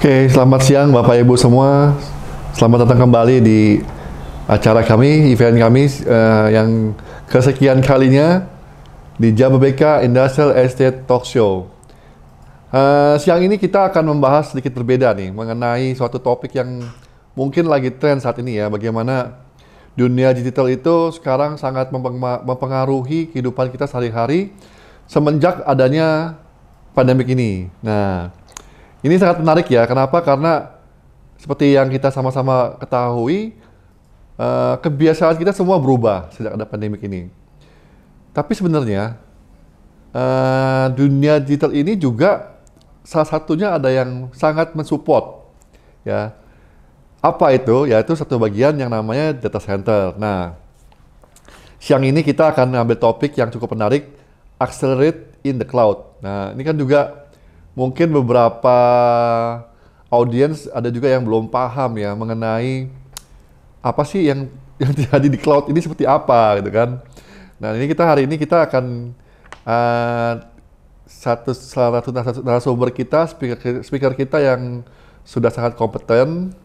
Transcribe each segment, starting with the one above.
Oke, selamat siang Bapak Ibu semua. Selamat datang kembali di acara kami, event kami yang kesekian kalinya di Jababeka Industrial Estate Talk Show. Siang ini kita akan membahas sedikit berbeda nih mengenai suatu topik yang mungkin lagi tren saat ini ya. Bagaimana dunia digital itu sekarang sangat mempengaruhi kehidupan kita sehari-hari semenjak adanya pandemik ini. Nah, ini sangat menarik ya. Kenapa? Karena seperti yang kita sama-sama ketahui, kebiasaan kita semua berubah sejak ada pandemik ini. Tapi sebenarnya dunia digital ini juga salah satunya ada yang sangat mensupport, ya. Apa itu? Yaitu satu bagian yang namanya data center. Nah, siang ini kita akan ambil topik yang cukup menarik, accelerate in the cloud. Nah, ini kan juga mungkin beberapa audiens ada juga yang belum paham ya mengenai apa sih yang terjadi di cloud ini seperti apa gitu kan. Nah, hari ini kita akan uh, salah satu narasumber kita, speaker kita yang sudah sangat kompeten.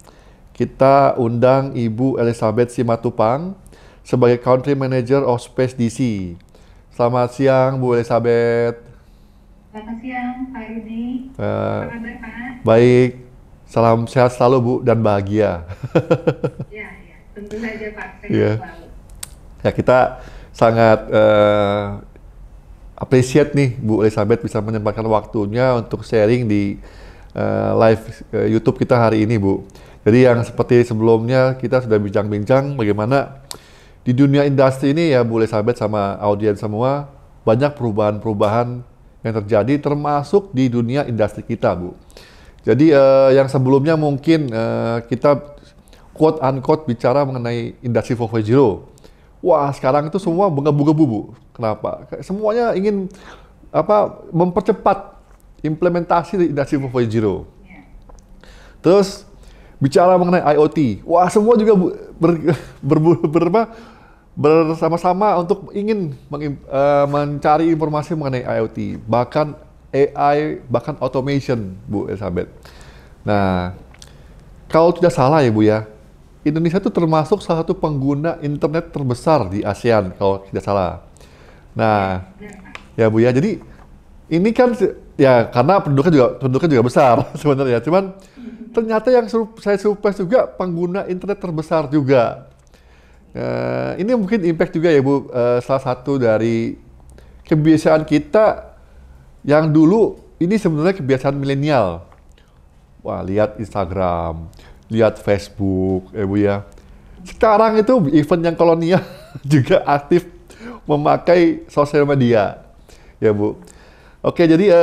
Kita undang Ibu Elizabeth Simatupang sebagai Country Manager of Space DC. Selamat siang Bu Elizabeth. Selamat siang, Pak Rudi. Uh, Apa kabar, Pak? Baik, salam sehat selalu Bu dan bahagia. Ya, ya, tentu saja, Pak. Sehat Iya. selalu. Ya, kita sangat appreciate nih Bu Elizabeth bisa menyempatkan waktunya untuk sharing di live YouTube kita hari ini Bu. Jadi yang seperti sebelumnya kita sudah bincang-bincang bagaimana di dunia industri ini ya Bu Elizabeth sama audiens semua banyak perubahan-perubahan yang terjadi termasuk di dunia industri kita Bu. Jadi yang sebelumnya mungkin kita quote unquote bicara mengenai industri 4.0. Wah, sekarang itu semua menggebu-gebu Bu. Kenapa? Semuanya ingin mempercepat implementasi di industri 4.0. Ya, Terus bicara mengenai IoT, wah semua juga bersama-sama untuk ingin mencari informasi mengenai IoT, bahkan AI, bahkan automation, Bu Elizabeth. Nah, kalau tidak salah ya Bu ya, Indonesia itu termasuk salah satu pengguna internet terbesar di ASEAN, kalau tidak salah. ya, Nah, benar, Pak. ya Bu ya, jadi ini kan ya karena penduduknya juga besar sebenarnya. Cuman ternyata yang saya surprise juga pengguna internet terbesar juga. Ini mungkin impact juga ya Bu, salah satu dari kebiasaan kita yang dulu ini sebenarnya kebiasaan milenial. Wah, lihat Instagram, lihat Facebook, ya Bu ya. Sekarang itu event yang kolonial juga aktif memakai sosial media, ya Bu. Oke, jadi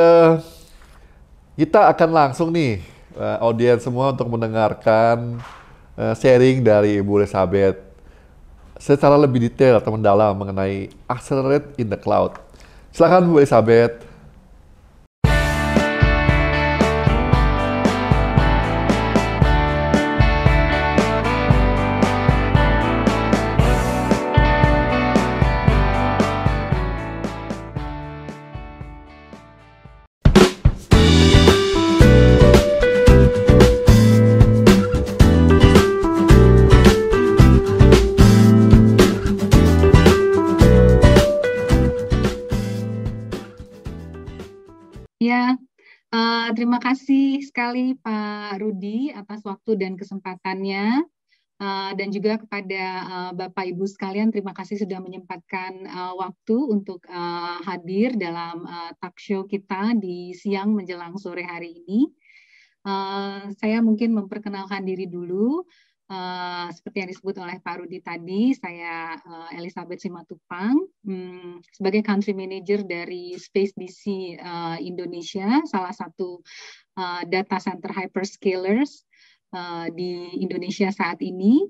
kita akan langsung nih audiens semua untuk mendengarkan sharing dari Ibu Elizabeth secara lebih detail atau mendalam mengenai accelerate in the cloud. Silakan Bu Elizabeth. Ya, terima kasih sekali Pak Rudi atas waktu dan kesempatannya. Dan juga kepada Bapak Ibu sekalian, terima kasih sudah menyempatkan waktu untuk hadir dalam talk show kita di siang menjelang sore hari ini. Saya mungkin memperkenalkan diri dulu. Seperti yang disebut oleh Pak Rudi tadi, saya Elizabeth Simatupang, sebagai Country Manager dari Space DC Indonesia, salah satu data center hyperscalers di Indonesia saat ini.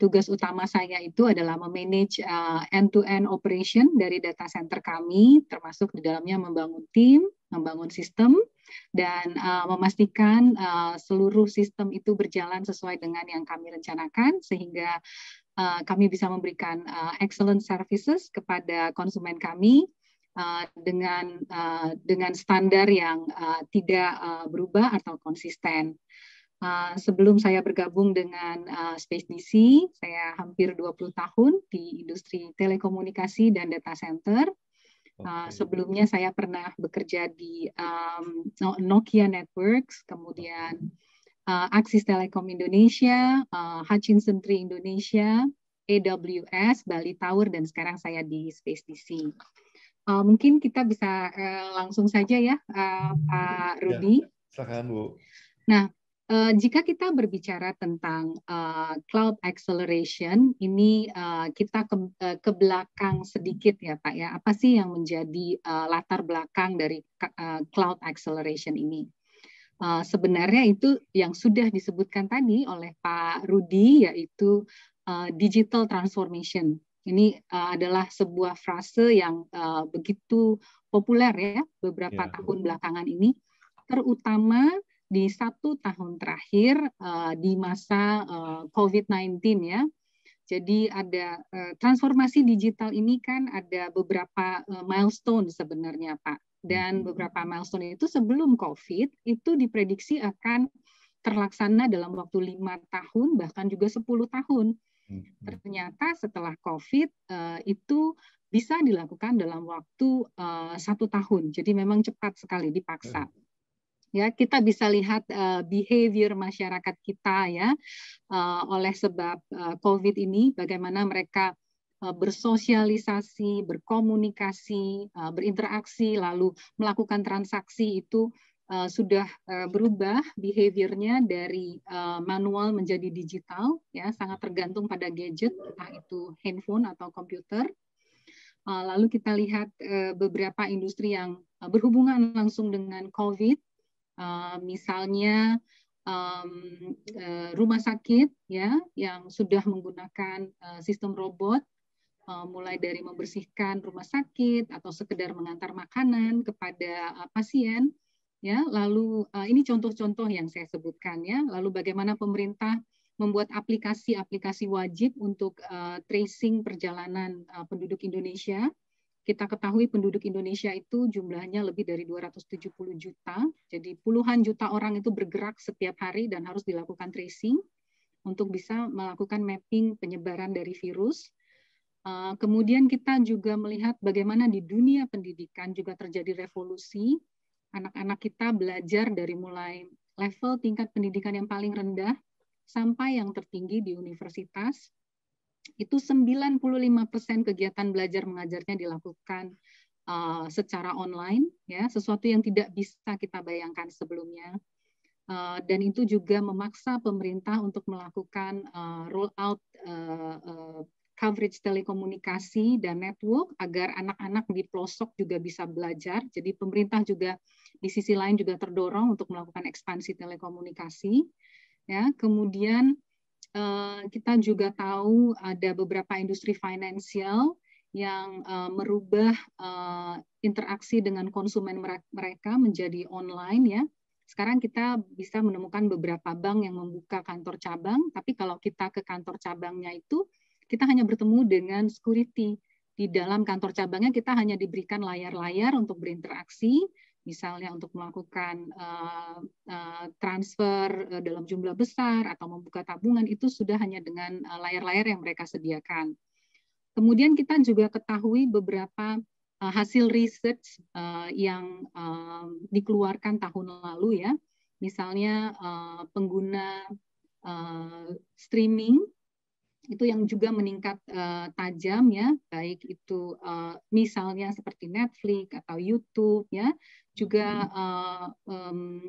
Tugas utama saya itu adalah memanage end-to-end operation dari data center kami, termasuk di dalamnya membangun tim, membangun sistem, dan memastikan seluruh sistem itu berjalan sesuai dengan yang kami rencanakan, sehingga kami bisa memberikan excellent services kepada konsumen kami dengan standar yang tidak berubah atau konsisten. Sebelum saya bergabung dengan Space DC, saya hampir 20 tahun di industri telekomunikasi dan data center. Sebelumnya saya pernah bekerja di Nokia Networks, kemudian Axis Telekom Indonesia, Hutchinson 3 Indonesia, AWS, Bali Tower, dan sekarang saya di Space DC. Mungkin kita bisa langsung saja ya, Pak Rudi. Ya, silakan Bu. Nah, jika kita berbicara tentang cloud acceleration, ini kita ke belakang sedikit ya Pak ya. Apa sih yang menjadi latar belakang dari cloud acceleration ini? Sebenarnya itu yang sudah disebutkan tadi oleh Pak Rudi, yaitu digital transformation. Ini adalah sebuah frase yang begitu populer ya beberapa tahun belakangan ini, terutama di 1 tahun terakhir di masa COVID-19 ya. Jadi ada transformasi digital ini kan ada beberapa milestone sebenarnya Pak. Dan beberapa milestone itu sebelum COVID itu diprediksi akan terlaksana dalam waktu 5 tahun bahkan juga 10 tahun. Ternyata setelah COVID itu bisa dilakukan dalam waktu 1 tahun. Jadi memang cepat sekali dipaksa. Ya, kita bisa lihat behavior masyarakat kita ya oleh sebab COVID ini, bagaimana mereka bersosialisasi, berkomunikasi, berinteraksi, lalu melakukan transaksi itu sudah berubah behaviornya dari manual menjadi digital, ya sangat tergantung pada gadget, entah itu handphone atau komputer. Lalu kita lihat beberapa industri yang berhubungan langsung dengan COVID, misalnya rumah sakit ya yang sudah menggunakan sistem robot, mulai dari membersihkan rumah sakit atau sekedar mengantar makanan kepada pasien. Ya, lalu ini contoh-contoh yang saya sebutkan ya. Lalu bagaimana pemerintah membuat aplikasi-aplikasi wajib untuk tracing perjalanan penduduk Indonesia. Kita ketahui penduduk Indonesia itu jumlahnya lebih dari 270 juta. Jadi puluhan juta orang itu bergerak setiap hari dan harus dilakukan tracing untuk bisa melakukan mapping penyebaran dari virus. Kemudian kita juga melihat bagaimana di dunia pendidikan juga terjadi revolusi. Anak-anak kita belajar dari mulai level tingkat pendidikan yang paling rendah sampai yang tertinggi di universitas. Itu 95% kegiatan belajar mengajarnya dilakukan secara online, ya, sesuatu yang tidak bisa kita bayangkan sebelumnya. Dan itu juga memaksa pemerintah untuk melakukan rollout coverage telekomunikasi dan network agar anak-anak di pelosok juga bisa belajar. Jadi pemerintah juga di sisi lain juga terdorong untuk melakukan ekspansi telekomunikasi. Ya, kemudian kita juga tahu ada beberapa industri finansial yang merubah interaksi dengan konsumen mereka menjadi online ya. Sekarang kita bisa menemukan beberapa bank yang membuka kantor cabang, tapi kalau kita ke kantor cabangnya itu kita hanya bertemu dengan security. Di dalam kantor cabangnya kita hanya diberikan layar-layar untuk berinteraksi, misalnya untuk melakukan transfer dalam jumlah besar atau membuka tabungan, itu sudah hanya dengan layar-layar yang mereka sediakan. Kemudian kita juga ketahui beberapa hasil research yang dikeluarkan tahun lalu ya, misalnya pengguna streaming itu yang juga meningkat tajam ya, baik itu misalnya seperti Netflix atau YouTube ya, juga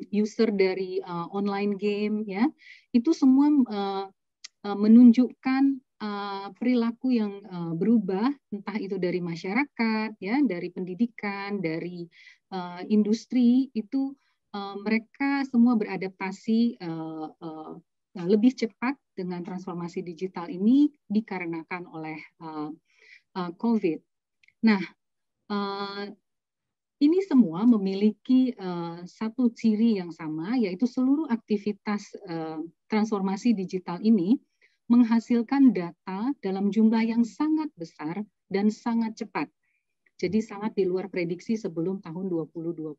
user dari online game ya, itu semua menunjukkan perilaku yang berubah, entah itu dari masyarakat ya, dari pendidikan, dari industri, itu mereka semua beradaptasi lebih cepat dengan transformasi digital ini dikarenakan oleh COVID. Nah, ini semua memiliki satu ciri yang sama, yaitu seluruh aktivitas transformasi digital ini menghasilkan data dalam jumlah yang sangat besar dan sangat cepat. Jadi sangat di luar prediksi sebelum tahun 2020.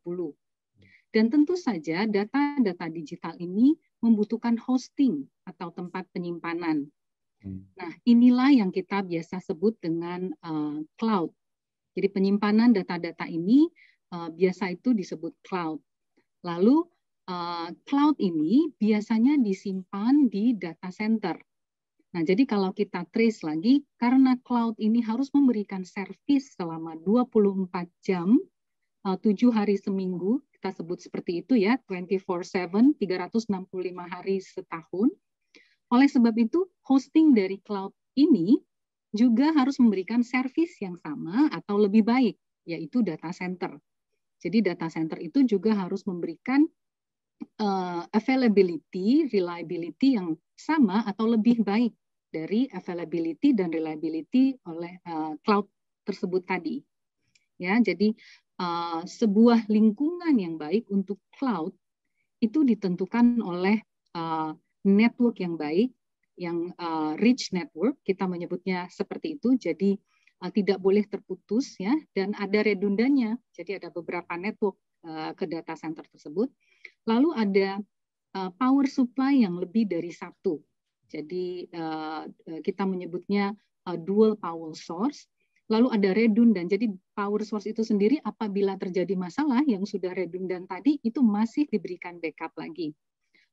Dan tentu saja data-data digital ini membutuhkan hosting atau tempat penyimpanan. Nah, inilah yang kita biasa sebut dengan cloud. Jadi penyimpanan data-data ini biasa itu disebut cloud. Lalu cloud ini biasanya disimpan di data center. Nah, jadi kalau kita trace lagi, karena cloud ini harus memberikan servis selama 24 jam, 7 hari seminggu, kita sebut seperti itu ya, 24/7, 365 hari setahun. Oleh sebab itu, hosting dari cloud ini juga harus memberikan servis yang sama atau lebih baik, yaitu data center. Jadi data center itu juga harus memberikan availability, reliability yang sama atau lebih baik dari availability dan reliability oleh cloud tersebut tadi. Ya, jadi sebuah lingkungan yang baik untuk cloud itu ditentukan oleh network yang baik, yang rich network, kita menyebutnya seperti itu. Jadi tidak boleh terputus ya, dan ada redundannya. Jadi ada beberapa network ke data center tersebut. Lalu ada power supply yang lebih dari satu. Jadi kita menyebutnya dual power source. Lalu ada redundan. Jadi power source itu sendiri apabila terjadi masalah yang sudah redundan tadi itu masih diberikan backup lagi.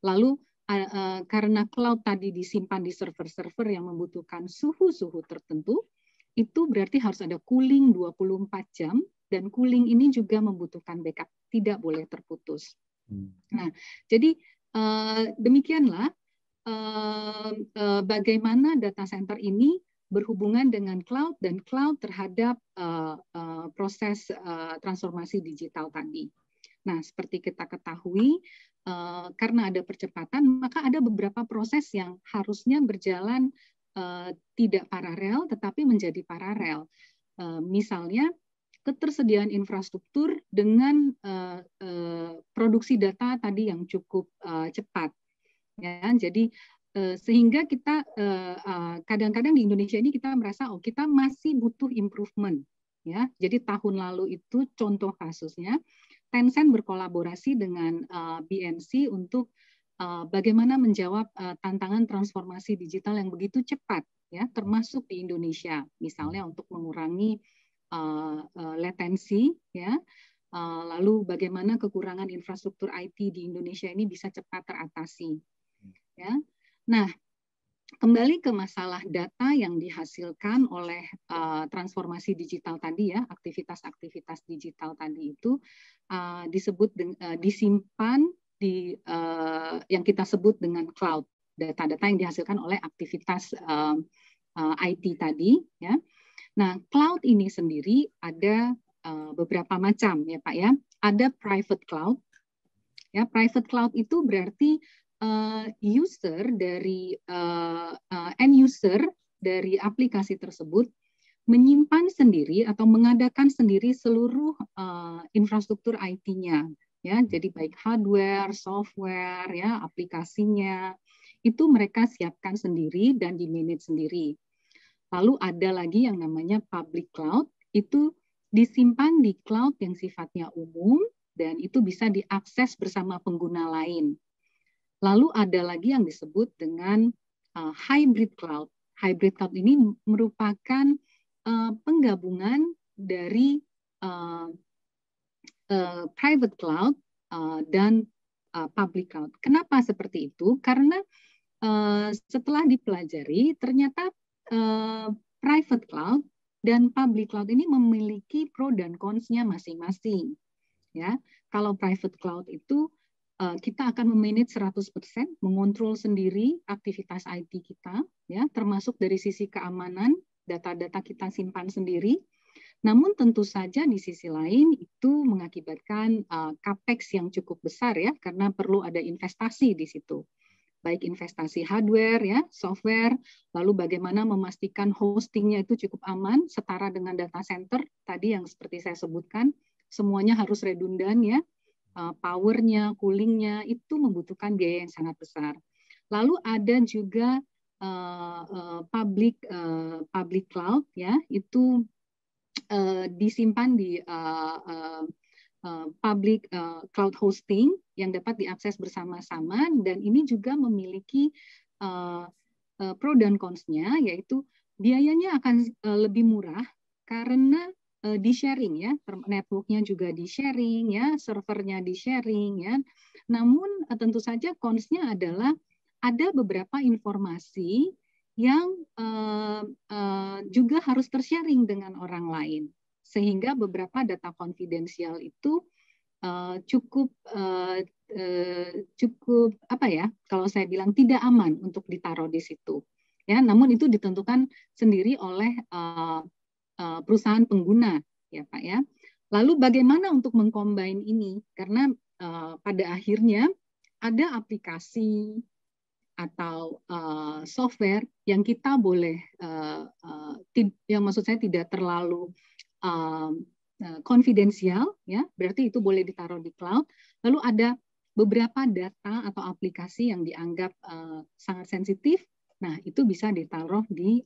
Lalu karena cloud tadi disimpan di server-server yang membutuhkan suhu-suhu tertentu, itu berarti harus ada cooling 24 jam dan cooling ini juga membutuhkan backup, tidak boleh terputus. Nah, jadi demikianlah bagaimana data center ini berhubungan dengan cloud dan cloud terhadap proses transformasi digital tadi. Nah, seperti kita ketahui, karena ada percepatan, maka ada beberapa proses yang harusnya berjalan tidak paralel, tetapi menjadi paralel. Misalnya, ketersediaan infrastruktur dengan produksi data tadi yang cukup cepat. Ya, jadi sehingga kita kadang-kadang di Indonesia ini kita merasa kita masih butuh improvement. Ya, jadi tahun lalu itu contoh kasusnya Tencent berkolaborasi dengan BNC untuk bagaimana menjawab tantangan transformasi digital yang begitu cepat, ya, termasuk di Indonesia, misalnya untuk mengurangi latensi, ya, lalu bagaimana kekurangan infrastruktur IT di Indonesia ini bisa cepat teratasi, ya. Nah, kembali ke masalah data yang dihasilkan oleh transformasi digital tadi ya, aktivitas-aktivitas digital tadi itu disebut disimpan di yang kita sebut dengan cloud, data-data yang dihasilkan oleh aktivitas IT tadi ya. Nah, cloud ini sendiri ada beberapa macam ya Pak ya. Ada private cloud. Ya, private cloud itu berarti user dari end user dari aplikasi tersebut menyimpan sendiri atau mengadakan sendiri seluruh infrastruktur IT-nya, ya. Jadi baik hardware, software, ya, aplikasinya itu mereka siapkan sendiri dan di-manage sendiri. Lalu ada lagi yang namanya public cloud, itu disimpan di cloud yang sifatnya umum dan itu bisa diakses bersama pengguna lain. Lalu ada lagi yang disebut dengan hybrid cloud. Hybrid cloud ini merupakan penggabungan dari private cloud dan public cloud. Kenapa seperti itu? Karena setelah dipelajari, ternyata private cloud dan public cloud ini memiliki pro dan cons-nya masing-masing. Ya, kalau private cloud itu kita akan memanage 100%, mengontrol sendiri aktivitas IT kita, ya, termasuk dari sisi keamanan, data-data kita simpan sendiri. Namun tentu saja di sisi lain itu mengakibatkan capex yang cukup besar ya, karena perlu ada investasi di situ. Baik investasi hardware ya, software, lalu bagaimana memastikan hostingnya itu cukup aman, setara dengan data center tadi yang seperti saya sebutkan, semuanya harus redundan ya. Powernya, coolingnya itu membutuhkan biaya yang sangat besar. Lalu ada juga public cloud ya, itu disimpan di public cloud hosting yang dapat diakses bersama-sama, dan ini juga memiliki pro dan cons-nya, yaitu biayanya akan lebih murah karena di sharing ya, networknya juga di sharing ya, servernya di sharing ya. Namun tentu saja cons-nya adalah ada beberapa informasi yang juga harus tersharing dengan orang lain, sehingga beberapa data konfidensial itu cukup apa ya, kalau saya bilang tidak aman untuk ditaruh di situ ya. Namun itu ditentukan sendiri oleh perusahaan pengguna ya Pak ya. Lalu bagaimana untuk mengcombine ini, karena pada akhirnya ada aplikasi atau software yang kita boleh, yang maksud saya tidak terlalu konfidensial, ya, berarti itu boleh ditaruh di cloud. Lalu ada beberapa data atau aplikasi yang dianggap sangat sensitif, nah itu bisa ditaruh di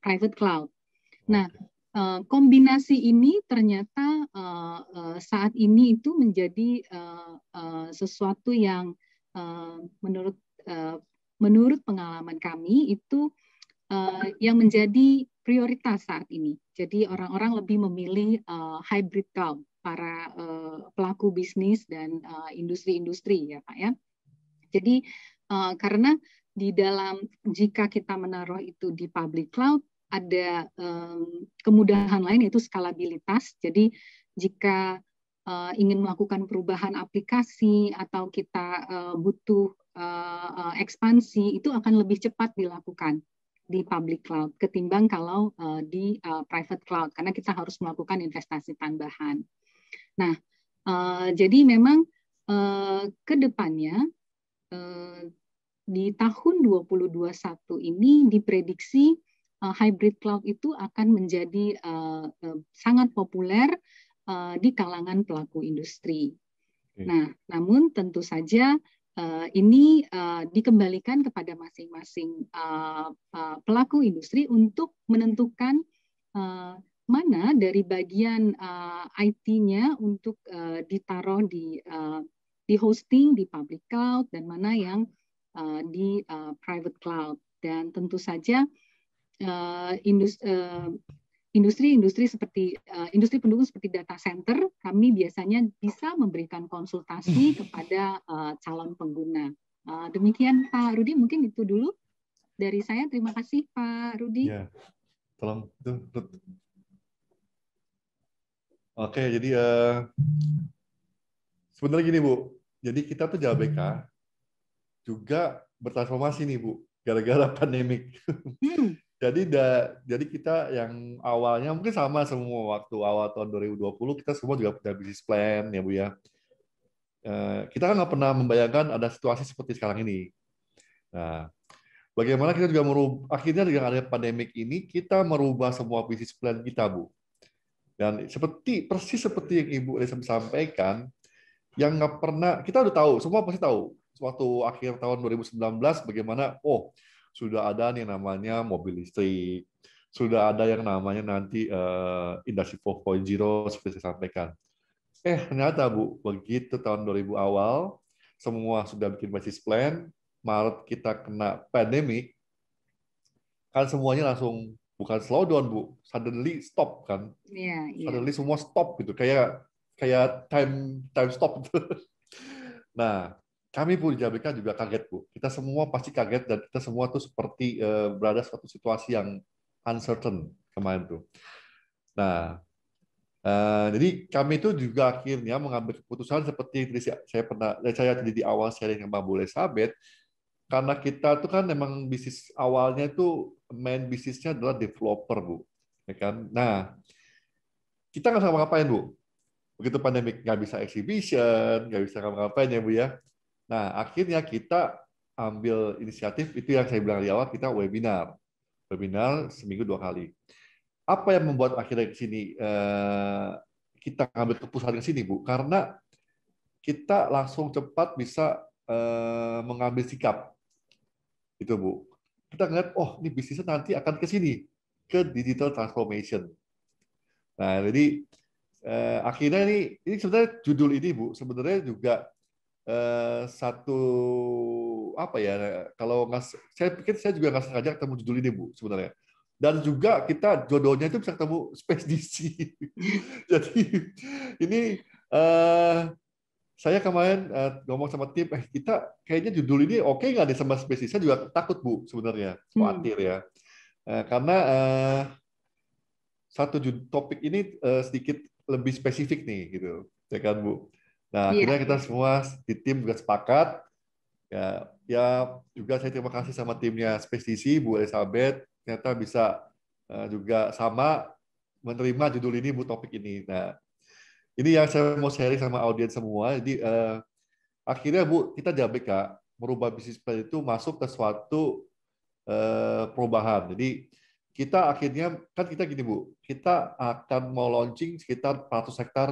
private cloud. Nah, kombinasi ini ternyata saat ini itu menjadi sesuatu yang menurut pengalaman kami itu yang menjadi prioritas saat ini. Jadi orang-orang lebih memilih hybrid cloud, para pelaku bisnis dan industri-industri ya Pak ya. Jadi karena di dalam, jika kita menaruh itu di public cloud, ada kemudahan lain yaitu skalabilitas. Jadi jika ingin melakukan perubahan aplikasi atau kita butuh ekspansi, itu akan lebih cepat dilakukan di public cloud ketimbang kalau di private cloud, karena kita harus melakukan investasi tambahan. Nah, jadi memang ke depannya di tahun 2021 ini diprediksi hybrid cloud itu akan menjadi sangat populer di kalangan pelaku industri. Nah, namun tentu saja ini dikembalikan kepada masing-masing pelaku industri untuk menentukan mana dari bagian IT-nya untuk ditaruh di hosting di public cloud dan mana yang di private cloud. Dan tentu saja industri seperti industri pendukung seperti data center, kami biasanya bisa memberikan konsultasi kepada calon pengguna. Demikian Pak Rudi, mungkin itu dulu dari saya. Terima kasih Pak Rudi. Ya, tolong itu. Oke, jadi sebenarnya gini Bu, jadi kita tuh JLBK juga bertransformasi nih Bu, gara-gara pandemik. Jadi kita yang awalnya mungkin sama semua, waktu awal tahun 2020 kita semua juga punya bisnis plan ya Bu ya. Kita kan nggak pernah membayangkan ada situasi seperti sekarang ini. Nah, bagaimana kita juga akhirnya dengan adanya pandemik ini kita merubah semua bisnis plan kita Bu. Dan persis seperti yang Ibu Elisa sampaikan, yang nggak pernah, kita udah tahu, semua pasti tahu, waktu akhir tahun 2019 bagaimana, sudah ada nih namanya mobil listrik, sudah ada yang namanya nanti industri 4.0 seperti saya sampaikan. Ternyata Bu, begitu tahun 2000 awal, semua sudah bikin bisnis plan, Maret kita kena pandemi, kan semuanya langsung bukan slow down Bu, suddenly stop kan. Suddenly semua stop gitu, kayak time stop gitu. Nah, kami pun di JBK juga kaget Bu. Kita semua pasti kaget dan kita semua tuh seperti berada suatu situasi yang uncertain kemarin tuh. Nah, jadi kami itu juga akhirnya mengambil keputusan seperti saya di awal sharing sama Bu Elizabeth, karena kita tuh kan memang bisnis awalnya itu main bisnisnya adalah developer Bu, ya kan. Nah, kita nggak sama ngapain Bu. Begitu pandemik nggak bisa exhibition, nggak bisa ngapa-ngapain ya Bu ya. Nah, akhirnya kita ambil inisiatif itu yang saya bilang di awal, kita webinar seminggu 2 kali. Apa yang membuat akhirnya ke sini kita ambil keputusan ke sini Bu? Karena kita langsung cepat bisa mengambil sikap, itu Bu. Kita ngeliat, ini bisnisnya nanti akan ke sini, ke digital transformation. Nah, jadi akhirnya ini sebenarnya judul ini Bu sebenarnya juga satu apa ya, kalau nggak, saya pikir saya juga nggak sengaja ketemu judul ini Bu sebenarnya, dan juga kita jodohnya itu bisa ketemu Space DC. Jadi ini eh, saya kemarin ngomong sama tim, kita kayaknya judul ini oke nggak nih sama Space DC. Saya juga takut Bu sebenarnya, khawatir ya. Karena satu topik ini sedikit lebih spesifik nih gitu, ya kan Bu. Nah Iya. akhirnya kita semua di tim juga sepakat. Ya juga saya terima kasih sama timnya Spesisi, Bu Elizabeth, ternyata bisa juga sama menerima judul ini, Bu, topik ini. Nah, ini yang saya mau sharing sama audiens semua. Jadi akhirnya Bu, kita di ABK merubah bisnis plan itu masuk ke suatu perubahan. Jadi kita akhirnya, kan kita gini Bu, kita akan mau launching sekitar 400 hektar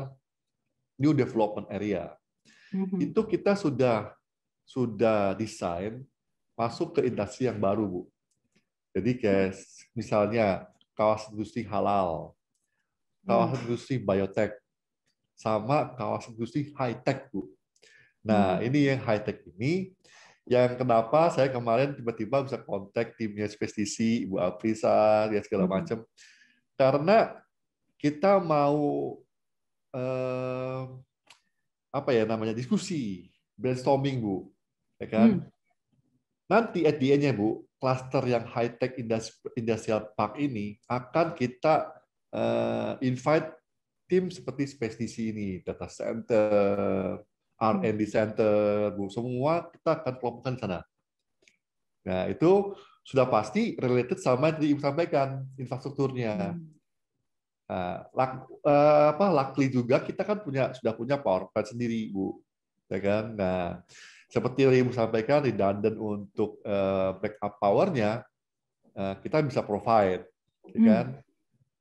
new development area. Itu kita sudah desain masuk ke industri yang baru, Bu. Jadi kayak misalnya kawasan industri halal, kawasan industri biotech, sama kawasan industri high-tech, Bu. Nah, ini yang high-tech ini, yang kenapa saya kemarin tiba-tiba bisa kontak timnya Spestisi, Ibu Aprisa, ya segala macam. Karena kita mau apa ya namanya, diskusi, brainstorming, Bu. Ya kan? Nanti at the end-nya, Bu, cluster yang high-tech industrial park ini akan kita invite tim seperti Space DC ini, data center, R&D center, Bu, semua kita akan kelompokkan di sana. Nah, itu sudah pasti related sama yang tadi Ibu sampaikan, infrastrukturnya. Nah, luckily juga kita kan sudah punya power plant sendiri, Bu. Ya kan? Nah, seperti yang Ibu sampaikan, redundant untuk backup power-nya, kita bisa provide, ya kan?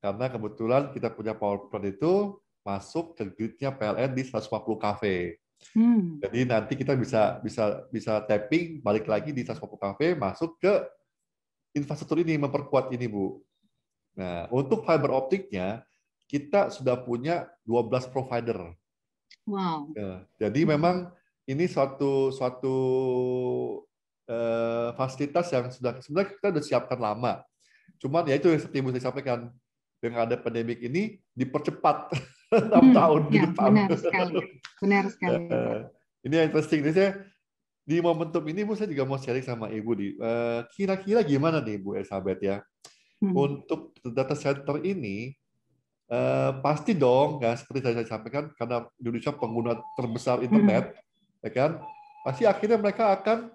Karena kebetulan kita punya power plant itu masuk ke grid-nya PLN di 150 kV. Jadi nanti kita bisa tapping balik lagi di 150 kV masuk ke infrastruktur ini, memperkuat ini, Bu. Nah, untuk fiber optiknya kita sudah punya 12 provider. Wow. Ya, jadi memang ini suatu fasilitas yang sebenarnya kita sudah siapkan lama. Cuman ya itu yang seperti Ibu saya sampaikan, dengan ada pandemik ini dipercepat 6 tahun di Ya, depan. benar sekali. Benar sekali, Pak. Ini yang interesting. Jadi saya di momentum ini, Bu, saya juga mau sharing sama Ibu di kira-kira gimana nih, Bu Elizabeth ya, untuk data center ini. Pasti dong, ya, seperti saya sampaikan, karena Indonesia pengguna terbesar internet, ya kan, pasti akhirnya mereka akan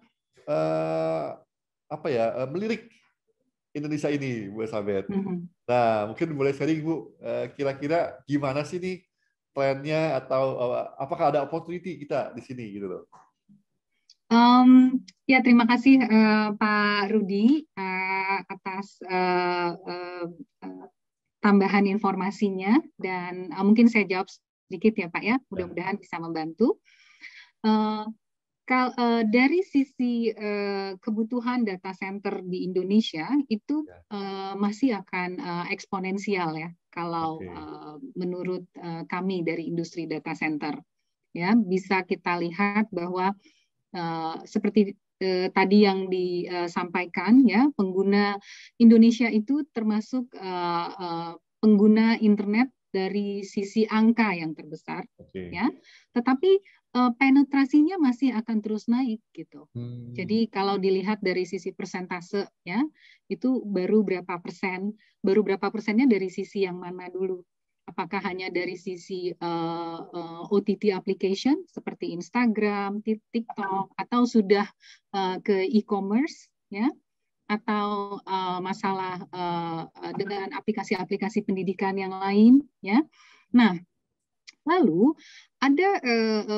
melirik Indonesia ini, Bu Elizabeth. Nah, mungkin boleh sharing, Bu, kira-kira gimana sih nih plannya, atau apakah ada opportunity kita di sini gitu loh. Ya, terima kasih Pak Rudi atas tambahan informasinya, dan mungkin saya jawab sedikit ya Pak ya, mudah-mudahan bisa membantu. Dari sisi kebutuhan data center di Indonesia itu masih akan eksponensial ya, kalau menurut kami dari industri data center. Ya, bisa kita lihat bahwa seperti tadi yang disampaikan ya, pengguna Indonesia itu termasuk pengguna internet dari sisi angka yang terbesar, ya. Tetapi penetrasinya masih akan terus naik gitu. Jadi kalau dilihat dari sisi persentase ya, itu baru berapa persennya dari sisi yang mana dulu? Apakah hanya dari sisi OTT application seperti Instagram, TikTok, atau sudah ke e-commerce ya, atau masalah dengan aplikasi-aplikasi pendidikan yang lain ya. Nah, lalu ada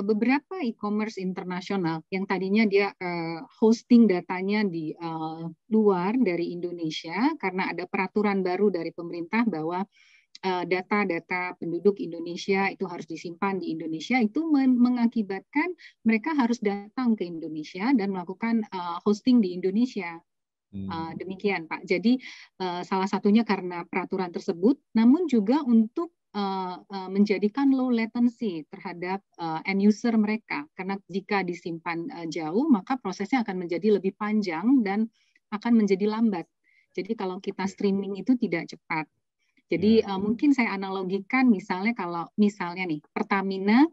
beberapa e-commerce internasional yang tadinya dia hosting datanya di luar dari Indonesia, karena ada peraturan baru dari pemerintah bahwa data-data penduduk Indonesia itu harus disimpan di Indonesia, itu mengakibatkan mereka harus datang ke Indonesia dan melakukan hosting di Indonesia. Demikian Pak. Jadi salah satunya karena peraturan tersebut, namun juga untuk menjadikan low latency terhadap end user mereka. Karena jika disimpan jauh, maka prosesnya akan menjadi lebih panjang dan akan menjadi lambat. Jadi kalau kita streaming itu tidak cepat. Jadi mungkin saya analogikan misalnya kalau misalnya nih Pertamina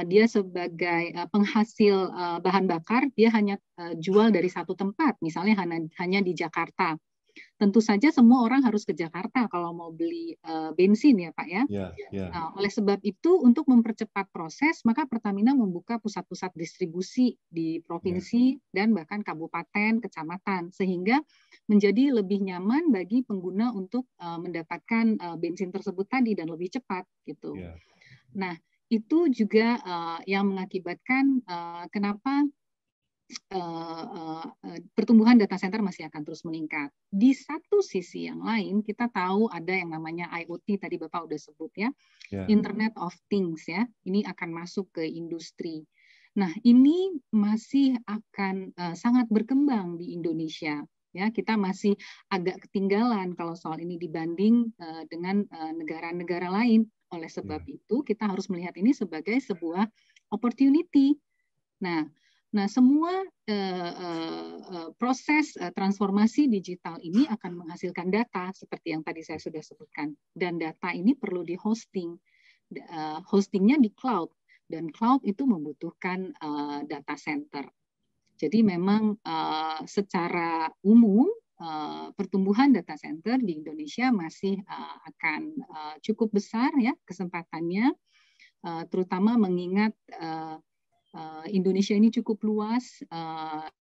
dia sebagai penghasil bahan bakar, dia hanya jual dari satu tempat, misalnya hanya di Jakarta. Tentu saja semua orang harus ke Jakarta kalau mau beli bensin ya Pak ya. Nah, oleh sebab itu untuk mempercepat proses maka Pertamina membuka pusat-pusat distribusi di provinsi dan bahkan kabupaten, kecamatan sehingga menjadi lebih nyaman bagi pengguna untuk mendapatkan bensin tersebut tadi dan lebih cepat gitu. Nah, itu juga yang mengakibatkan kenapa pertumbuhan data center masih akan terus meningkat. Di satu sisi yang lain, kita tahu ada yang namanya IoT, tadi Bapak udah sebut ya, Internet of Things ya, ini akan masuk ke industri. Nah, ini masih akan sangat berkembang di Indonesia. Ya, kita masih agak ketinggalan kalau soal ini dibanding dengan negara-negara lain. Oleh sebab itu, kita harus melihat ini sebagai sebuah opportunity. Nah, semua proses transformasi digital ini akan menghasilkan data seperti yang tadi saya sudah sebutkan. Dan data ini perlu di hosting. Hostingnya di cloud. Dan cloud itu membutuhkan data center. Jadi memang secara umum pertumbuhan data center di Indonesia masih akan cukup besar ya kesempatannya, terutama mengingat Indonesia ini cukup luas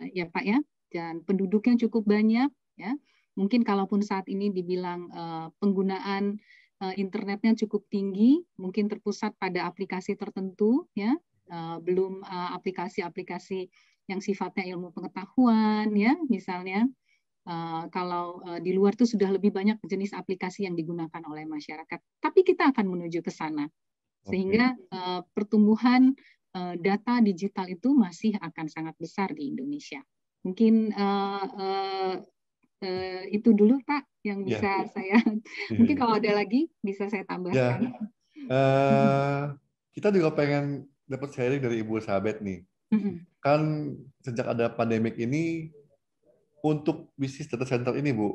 ya Pak ya, dan penduduknya cukup banyak ya. Mungkin kalaupun saat ini dibilang penggunaan internetnya cukup tinggi, mungkin terpusat pada aplikasi tertentu ya, belum aplikasi-aplikasi yang sifatnya ilmu pengetahuan ya, misalnya kalau di luar itu sudah lebih banyak jenis aplikasi yang digunakan oleh masyarakat. Tapi kita akan menuju ke sana sehingga pertumbuhan data digital itu masih akan sangat besar di Indonesia. Mungkin itu dulu Pak yang bisa saya. Mungkin kalau ada lagi bisa saya tambahkan. Kita juga pengen dapat sharing dari Ibu Elizabeth nih. Kan sejak ada pandemik ini untuk bisnis data center ini Bu,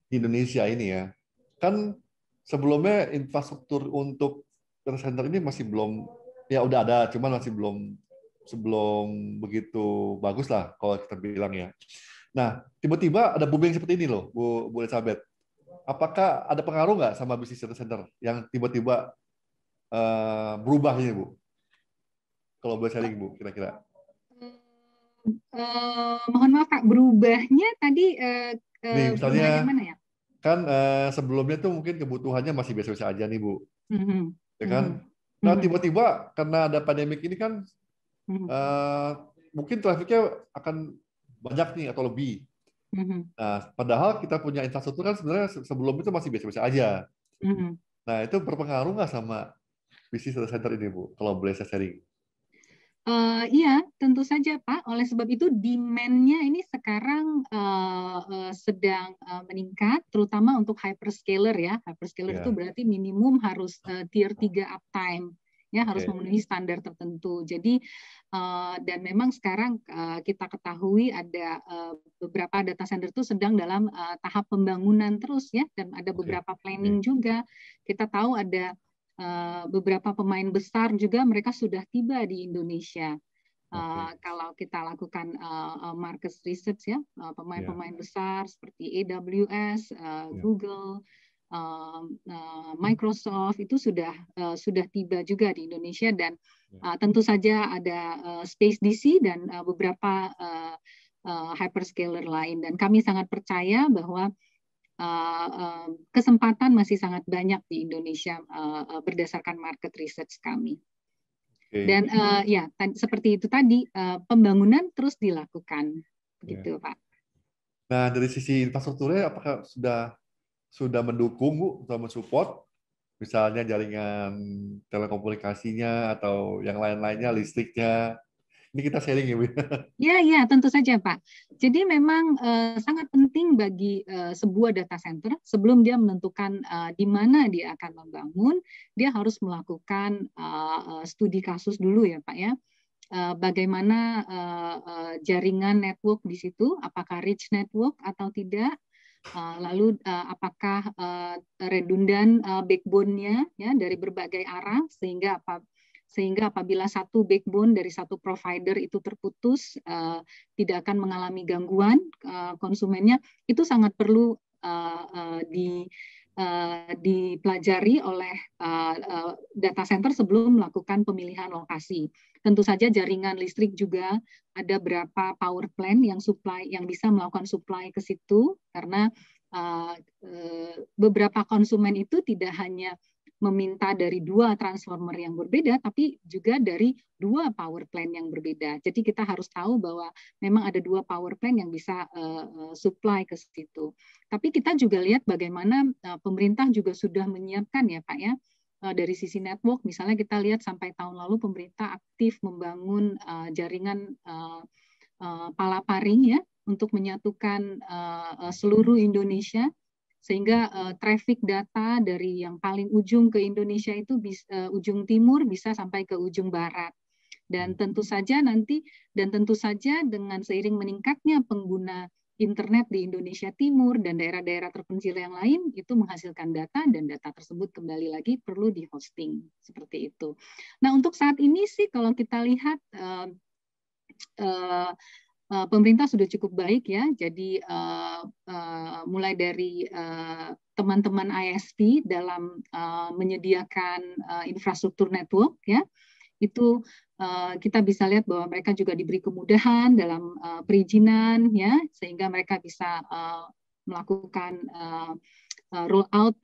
di Indonesia ini ya, kan sebelumnya infrastruktur untuk data center ini masih belum, ya udah ada, cuman masih belum begitu bagus lah kalau kita bilang ya. Nah, tiba-tiba ada booming seperti ini loh, Bu Elizabeth. Apakah ada pengaruh nggak sama bisnis data center yang tiba-tiba berubah ini, Bu? Kalau boleh sharing, Bu, kira-kira. Mohon maaf, Kak, berubahnya tadi Nih, berubah yang misalnya, mana ya? kan sebelumnya tuh mungkin kebutuhannya masih biasa-biasa aja nih, Bu. Ya kan? Nah, tiba-tiba karena ada pandemik ini kan, mungkin trafiknya akan banyak nih atau lebih. Nah, padahal kita punya infrastruktur kan sebenarnya sebelum itu masih biasa-biasa aja. Nah, itu berpengaruh nggak sama bisnis data center ini, Bu? Kalau boleh saya sharing. Iya, tentu saja Pak. Oleh sebab itu demand-nya ini sekarang sedang meningkat, terutama untuk hyperscaler ya. Hyperscaler itu berarti minimum harus tier 3 uptime, ya harus memenuhi standar tertentu. Jadi dan memang sekarang kita ketahui ada beberapa data center itu sedang dalam tahap pembangunan terus ya, dan ada beberapa planning juga. Kita tahu ada beberapa pemain besar juga mereka sudah tiba di Indonesia. Kalau kita lakukan market research ya, pemain-pemain besar seperti AWS, Google, Microsoft itu sudah tiba juga di Indonesia, dan tentu saja ada Space DC dan beberapa hyperscaler lain, dan kami sangat percaya bahwa kesempatan masih sangat banyak di Indonesia berdasarkan market research kami. Dan ya seperti itu tadi, pembangunan terus dilakukan, begitu Pak. Nah, dari sisi infrastrukturnya apakah sudah mendukung, Bu, atau mensupport misalnya jaringan telekomunikasinya atau yang lain-lainnya, listriknya, Ini kita sharing ya, Bu. Ya, ya, tentu saja, Pak. Jadi memang sangat penting bagi sebuah data center sebelum dia menentukan di mana dia akan membangun, dia harus melakukan studi kasus dulu ya, Pak ya. Bagaimana jaringan network di situ, apakah rich network atau tidak, lalu apakah redundan backbone-nya ya dari berbagai arah sehingga apabila satu backbone dari satu provider itu terputus, tidak akan mengalami gangguan konsumennya, itu sangat perlu dipelajari oleh data center sebelum melakukan pemilihan lokasi. Tentu saja jaringan listrik juga ada berapa power plant yang bisa melakukan supply ke situ, karena beberapa konsumen itu tidak hanya meminta dari dua transformer yang berbeda, tapi juga dari dua power plant yang berbeda. Jadi kita harus tahu bahwa memang ada dua power plant yang bisa supply ke situ. Tapi kita juga lihat bagaimana pemerintah juga sudah menyiapkan ya Pak ya, dari sisi network. Misalnya kita lihat sampai tahun lalu pemerintah aktif membangun jaringan palaparing ya, untuk menyatukan seluruh Indonesia, sehingga traffic data dari yang paling ujung ke Indonesia itu ujung timur bisa sampai ke ujung barat. Dan tentu saja dengan seiring meningkatnya pengguna internet di Indonesia Timur dan daerah-daerah terpencil yang lain, itu menghasilkan data, dan data tersebut kembali lagi perlu di hosting seperti itu. Nah, untuk saat ini sih kalau kita lihat pemerintah sudah cukup baik ya, jadi mulai dari teman-teman ISP dalam menyediakan infrastruktur network ya, itu kita bisa lihat bahwa mereka juga diberi kemudahan dalam perizinan ya, sehingga mereka bisa melakukan roll out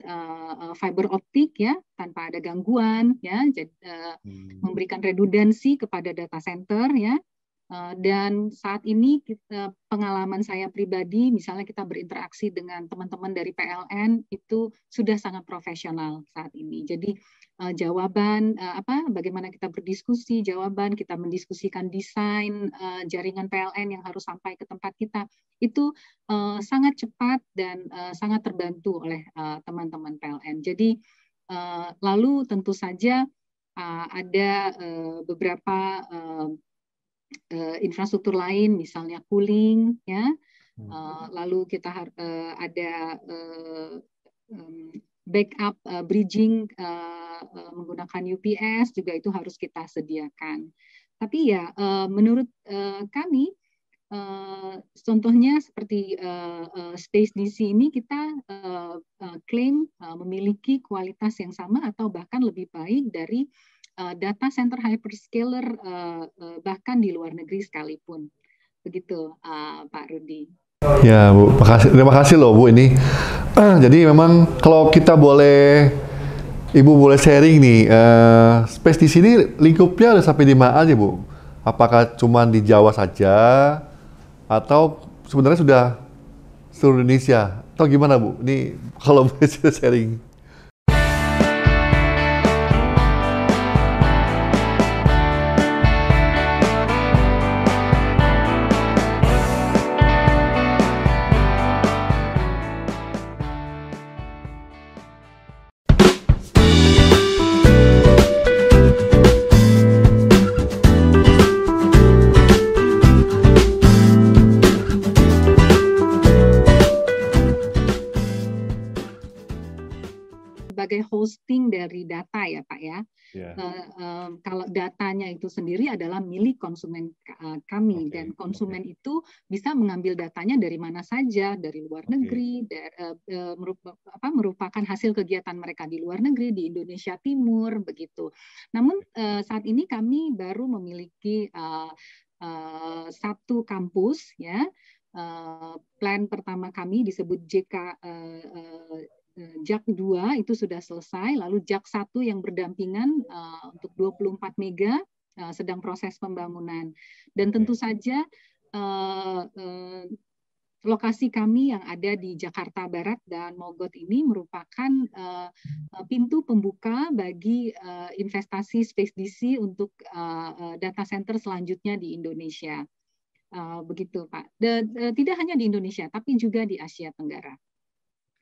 fiber optik ya tanpa ada gangguan ya, jadi memberikan redundansi kepada data center ya. Dan saat ini pengalaman saya pribadi, misalnya kita berinteraksi dengan teman-teman dari PLN, itu sudah sangat profesional saat ini. Jadi jawaban bagaimana kita berdiskusi, kita mendiskusikan desain jaringan PLN yang harus sampai ke tempat kita, itu sangat cepat dan sangat terbantu oleh teman-teman PLN. Jadi lalu tentu saja ada beberapa infrastruktur lain, misalnya cooling, ya. Lalu kita ada backup bridging menggunakan UPS juga itu harus kita sediakan. Tapi ya menurut kami contohnya seperti Space DC ini kita klaim memiliki kualitas yang sama atau bahkan lebih baik dari data center hyperscaler bahkan di luar negeri sekalipun. Begitu Pak Rudi. Ya Bu, terima kasih loh Bu ini. Jadi memang kalau kita boleh, Ibu boleh sharing nih, Space di sini lingkupnya udah sampai di mana aja Bu? Apakah cuma di Jawa saja atau sebenarnya sudah seluruh Indonesia? Atau gimana Bu? Ini kalau boleh sharing. Sebagai hosting dari data ya Pak ya. Yeah. Kalau datanya itu sendiri adalah milik konsumen kami, dan konsumen itu bisa mengambil datanya dari mana saja, dari luar negeri, merupakan hasil kegiatan mereka di luar negeri, di Indonesia Timur begitu. Namun saat ini kami baru memiliki satu kampus ya. Plan pertama kami disebut JAK 2 itu sudah selesai, lalu JAK 1 yang berdampingan untuk 24 mega sedang proses pembangunan. Dan tentu saja lokasi kami yang ada di Jakarta Barat dan Mogot ini merupakan pintu pembuka bagi investasi SpaceDC untuk data center selanjutnya di Indonesia. Begitu, Pak. Tidak hanya di Indonesia, tapi juga di Asia Tenggara.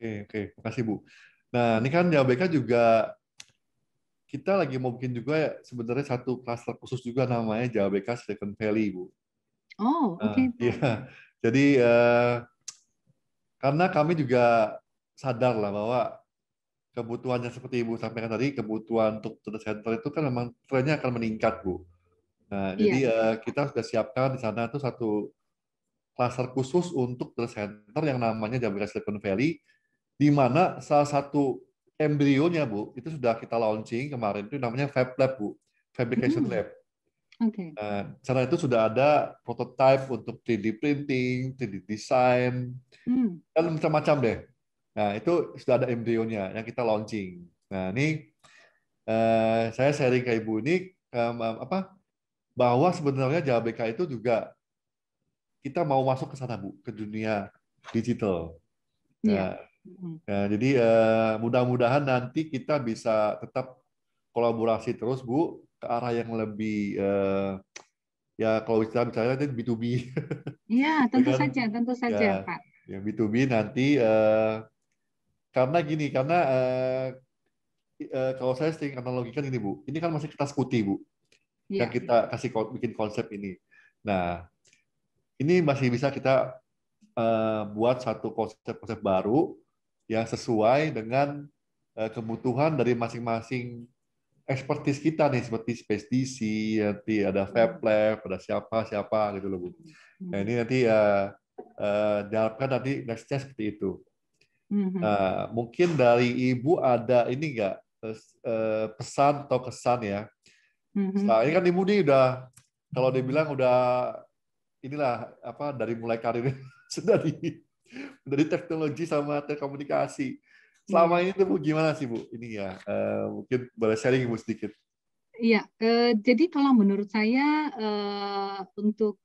Oke, makasih Bu. Nah, ini kan JABK juga kita lagi mau bikin juga ya, sebenarnya satu klaster khusus juga namanya JABK Silicon Valley, Bu. Oh, oke. Iya. Jadi karena kami juga sadar lah bahwa kebutuhannya seperti Ibu sampaikan tadi, kebutuhan untuk data center itu kan memang trennya akan meningkat, Bu. Nah, jadi Iya. kita sudah siapkan di sana tuh satu cluster khusus untuk data center yang namanya JABK Silicon Valley, di mana salah satu embrionya, Bu, itu sudah kita launching kemarin, itu namanya Fab Lab, Bu. Fabrication Hmm, Lab. oke. Nah, sana itu sudah ada prototype untuk 3D printing, 3D design, Hmm, dan macam-macam deh. Nah, itu sudah ada embrionya yang kita launching. Nah, ini saya sharing ke Ibu ini apa bahwa sebenarnya JABK itu juga kita mau masuk ke sana, Bu, ke dunia digital. iya. Nah, Hmm. jadi mudah-mudahan nanti kita bisa tetap kolaborasi terus, Bu, ke arah yang lebih ya kalau kita bicara itu B2B, Iya, ya kan? tentu Ya, saja, Pak. yang B2B nanti karena gini, karena kalau saya sering analogikan ini, Bu, ini kan masih kertas putih, Bu, yang Iya. kita kasih bikin konsep ini. Nah, ini masih bisa kita buat satu konsep-konsep baru yang sesuai dengan kebutuhan dari masing-masing expertise kita nih, seperti Space DC, nanti ada Fab Hmm. Lab, ada siapa-siapa gitu loh, Bu. Nah, ini Hmm. nanti diharapkan nanti next-nya seperti itu. Hmm. Nah, mungkin dari Ibu ada ini nggak pesan atau kesan ya? Hmm. Setelah ini kan Ibu nih udah, kalau dibilang udah inilah apa dari mulai karir sudah dari teknologi sama telekomunikasi. Selama Iya. ini tuh Bu gimana sih Bu? Ini ya mungkin boleh sharing Ibu sedikit. Iya, jadi kalau menurut saya untuk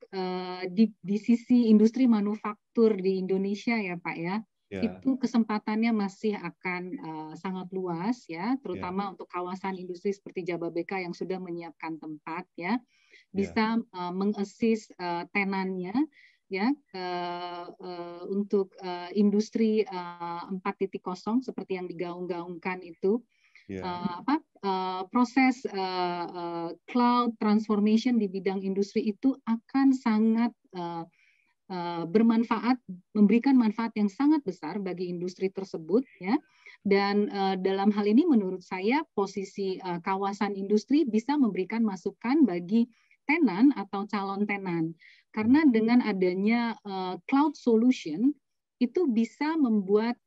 di sisi industri manufaktur di Indonesia ya Pak ya, Ya, itu kesempatannya masih akan sangat luas ya, ya, terutama untuk kawasan industri seperti Jababeka yang sudah menyiapkan tempat ya, ya, bisa mengassist tenannya ya untuk industri 4.0 seperti yang digaung-gaungkan itu ya, proses cloud transformation di bidang industri itu akan sangat bermanfaat, memberikan manfaat yang sangat besar bagi industri tersebut, ya. Dan dalam hal ini, menurut saya, posisi kawasan industri bisa memberikan masukan bagi tenan atau calon tenan, karena dengan adanya cloud solution itu bisa membuat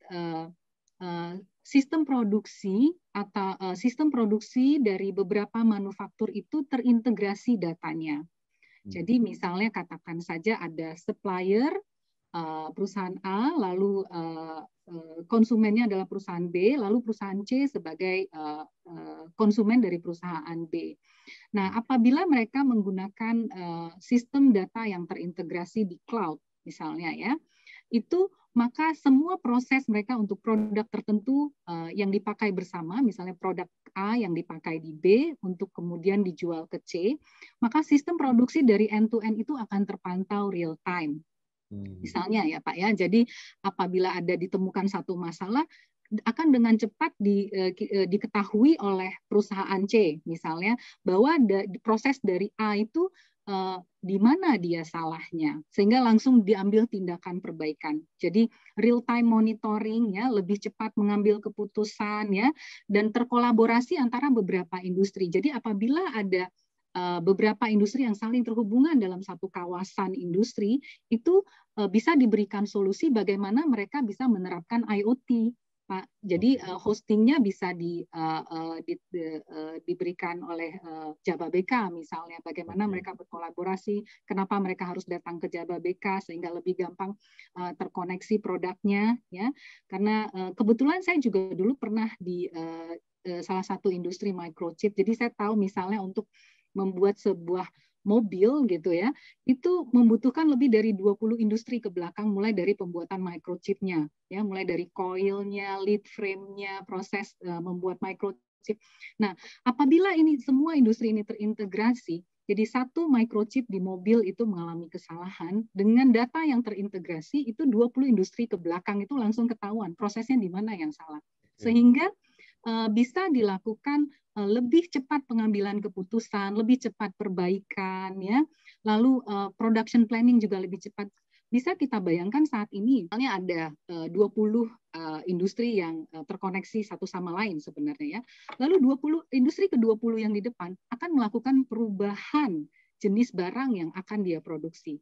sistem produksi atau sistem produksi dari beberapa manufaktur itu terintegrasi datanya. Jadi misalnya katakan saja ada supplier perusahaan A, lalu konsumennya adalah perusahaan B, lalu perusahaan C sebagai konsumen dari perusahaan B. Nah, apabila mereka menggunakan sistem data yang terintegrasi di cloud, misalnya ya, itu maka semua proses mereka untuk produk tertentu yang dipakai bersama, misalnya produk A yang dipakai di B untuk kemudian dijual ke C, maka sistem produksi dari end to end itu akan terpantau real time. Misalnya ya Pak ya, jadi apabila ada ditemukan satu masalah, akan dengan cepat diketahui oleh perusahaan C, misalnya bahwa proses dari A itu di mana dia salahnya, sehingga langsung diambil tindakan perbaikan. Jadi real time monitoring ya, lebih cepat mengambil keputusan ya, dan terkolaborasi antara beberapa industri. Jadi apabila ada beberapa industri yang saling terhubungan dalam satu kawasan industri, itu bisa diberikan solusi bagaimana mereka bisa menerapkan IoT, Pak. Jadi hostingnya bisa diberikan oleh Jababeka misalnya, bagaimana mereka berkolaborasi, kenapa mereka harus datang ke Jababeka sehingga lebih gampang terkoneksi produknya, ya. Karena kebetulan saya juga dulu pernah di salah satu industri microchip, jadi saya tahu misalnya untuk membuat sebuah mobil gitu ya, itu membutuhkan lebih dari 20 industri ke belakang, mulai dari pembuatan microchipnya, ya, mulai dari coilnya, lead frame-nya, proses membuat microchip. Nah, apabila ini semua industri ini terintegrasi, jadi satu microchip di mobil itu mengalami kesalahan, dengan data yang terintegrasi itu 20 industri ke belakang itu langsung ketahuan prosesnya di mana yang salah. Sehingga bisa dilakukan lebih cepat pengambilan keputusan, lebih cepat perbaikan, ya. Lalu production planning juga lebih cepat. Bisa kita bayangkan saat ini, misalnya ada 20 industri yang terkoneksi satu sama lain sebenarnya, ya. Lalu 20 industri ke-20 yang di depan akan melakukan perubahan jenis barang yang akan dia produksi.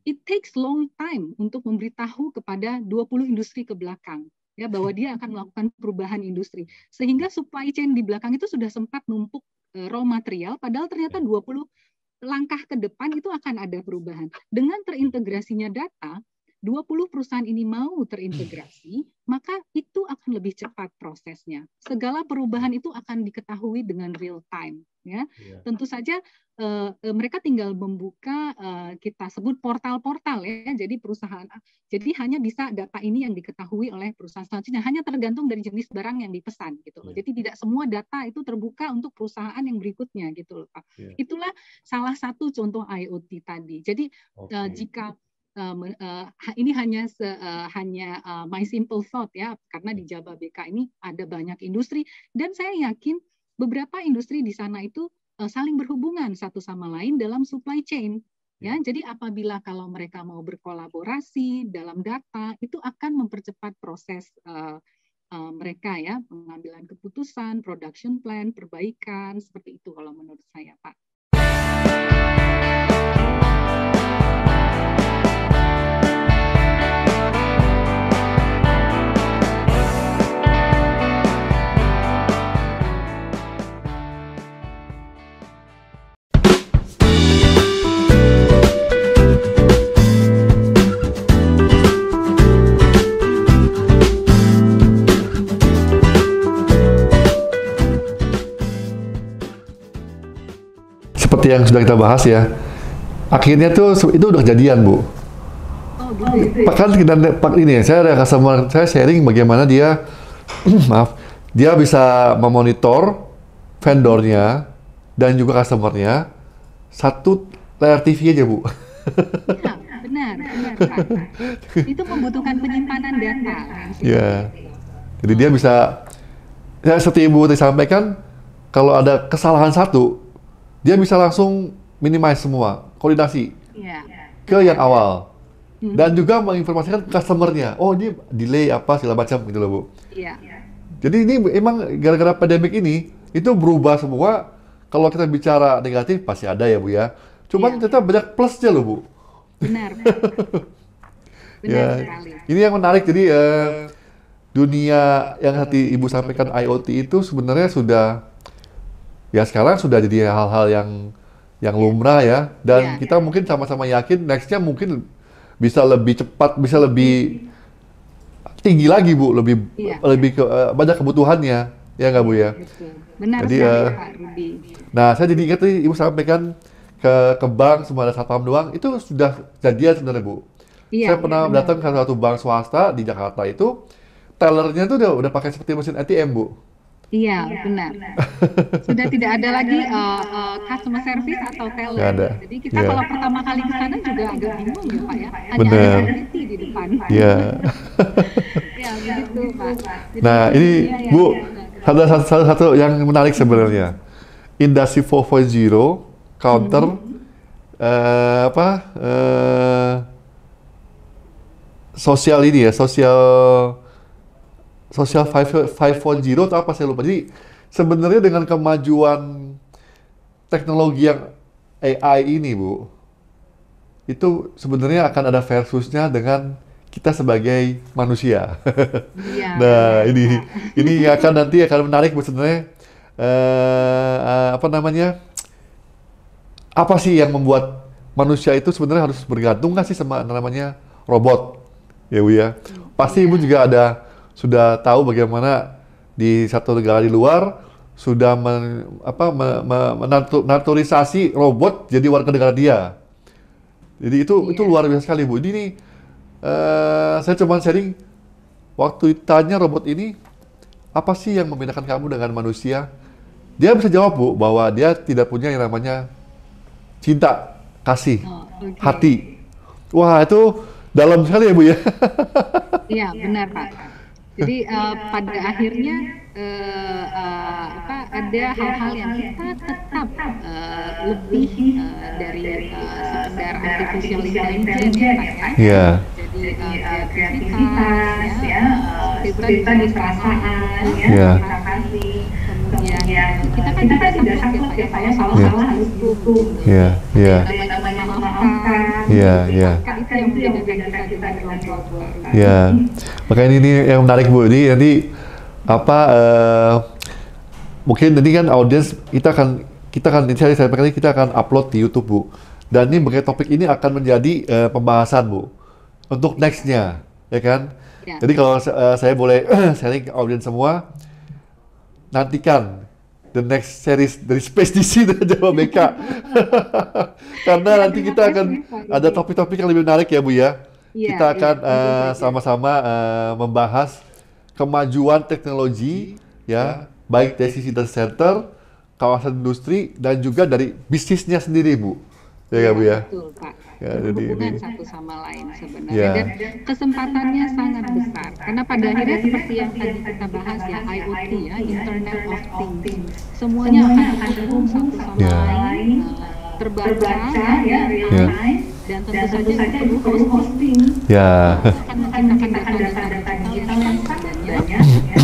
It takes long time untuk memberitahu kepada 20 industri ke belakang, ya, bahwa dia akan melakukan perubahan industri, sehingga supply chain di belakang itu sudah sempat numpuk raw material, padahal ternyata 20 langkah ke depan itu akan ada perubahan. Dengan terintegrasinya data, 20 perusahaan ini mau terintegrasi, maka itu akan lebih cepat prosesnya. Segala perubahan itu akan diketahui dengan real time, ya. Tentu saja mereka tinggal membuka kita sebut portal-portal, ya. Jadi perusahaan, jadi hanya bisa data ini yang diketahui oleh perusahaan selanjutnya, hanya tergantung dari jenis barang yang dipesan gitu loh. Jadi tidak semua data itu terbuka untuk perusahaan yang berikutnya gitu loh, Pak. Itulah salah satu contoh IoT tadi. Jadi jika ini hanya my simple thought, ya, karena di Jababeka ini ada banyak industri dan saya yakin beberapa industri di sana itu saling berhubungan satu sama lain dalam supply chain, ya. Jadi apabila kalau mereka mau berkolaborasi dalam data, itu akan mempercepat proses mereka, ya, pengambilan keputusan, production plan, perbaikan, seperti itu kalau menurut saya, Pak. Seperti yang sudah kita bahas, ya, akhirnya tuh itu udah kejadian, Bu. Bahkan ini saya ada customer, saya sharing bagaimana dia maaf, dia bisa memonitor vendornya dan juga customernya satu layar TV aja, Bu. Ya, benar, Pak. Itu membutuhkan penyimpanan data. Ya, jadi dia bisa, ya, seperti Ibu tadi sampaikan, kalau ada kesalahan satu, dia bisa langsung minimize semua, koordinasi ke yang awal. Dan juga menginformasikan ke customer-nya, oh ini delay apa segala macam gitu loh, Bu. Iya. Jadi ini emang gara-gara pandemik ini, itu berubah semua. Kalau kita bicara negatif pasti ada ya, Bu, ya. Cuman ternyata banyak plusnya loh, Bu. Benar. Benar sekali. Ini yang menarik, jadi dunia yang tadi Ibu sampaikan IoT itu sebenarnya sudah, ya sekarang sudah jadi hal-hal yang lumrah, ya. Dan kita mungkin sama-sama yakin next-nya mungkin bisa lebih cepat, bisa lebih tinggi lagi, Bu, lebih ke banyak kebutuhannya, ya nggak, Bu, ya? Betul. Benar jadi, sekali, Pak Rudi. Nah, saya jadi ingat nih, Ibu sampaikan ke bank cuma ada satpam doang, itu sudah jadian sebenarnya, Bu. Saya pernah datang ke satu bank swasta di Jakarta itu, tellernya tuh udah pakai seperti mesin ATM, Bu. Iya, benar. Sudah tidak ada lagi customer service atau teller. Nggak ada. Jadi kita kalau pertama kali ke sana juga agak bingung ya, Pak, ya. Hanya Benar. ada security di depan. Iya. Ya, begitu, Pak. Jadi, Nah, ini Bu, ada satu yang menarik sebenarnya. Industri 4.0 counter sosial ini ya, sosial 5.0 atau apa saya lupa. Jadi sebenarnya dengan kemajuan teknologi yang AI ini, Bu, itu sebenarnya akan ada versusnya dengan kita sebagai manusia. Iya, Nah, ini nanti akan menarik, Bu, sebenarnya. Apa sih yang membuat manusia itu sebenarnya harus bergantung nggak sih sama namanya robot, ya, Bu, ya? Pasti Ibu juga sudah tahu bagaimana di satu negara di luar sudah menaturalisasi robot jadi warga negara dia. Jadi itu luar biasa sekali Bu. Ini nih, saya cuma sharing waktu tanya robot ini apa sih yang membedakan kamu dengan manusia? Dia bisa jawab Bu bahwa dia tidak punya yang namanya cinta, kasih, hati. Wah itu dalam sekali ya Bu ya. Iya benar Pak. Jadi pada akhirnya ada hal-hal yang kita tetap lebih dari sekedar artificial intelligence ya Pak ya. Iya. Jadi kreativitas ya, kita di perasaan ya, kemudian kita kan juga tidak sanggup ya Pak ya, salah-salah harus dukung. Iya, iya. Namanya memaafkan. Iya, iya. Kan itu yang membedakan kita dengan robot. Ya, makanya ini yang menarik Bu. Ini nanti mungkin nanti kan audiens kita akan kita akan upload di YouTube Bu. Dan ini berbagai topik ini akan menjadi pembahasan Bu untuk nextnya, ya kan? Ya. Jadi kalau saya boleh sharing ke audiens semua, nantikan the next series dari Space DC dan Jawa BK. Karena nanti kita akan ada topik-topik yang lebih menarik ya Bu ya. Kita akan sama-sama membahas kemajuan teknologi ya, baik dari sisi data center, kawasan industri, dan juga dari bisnisnya sendiri Bu. Ya Bu ya. Betul Pak. Ya, berhubungan satu sama lain sebenarnya dan kesempatannya sangat besar karena pada akhirnya seperti yang tadi kita bahas ya, IoT ya, Internet of Things, semuanya akan terhubung satu sama lain, terbaca ya, dan tentu saja perlu hosting akan menciptakan data-data digital yang sebenarnya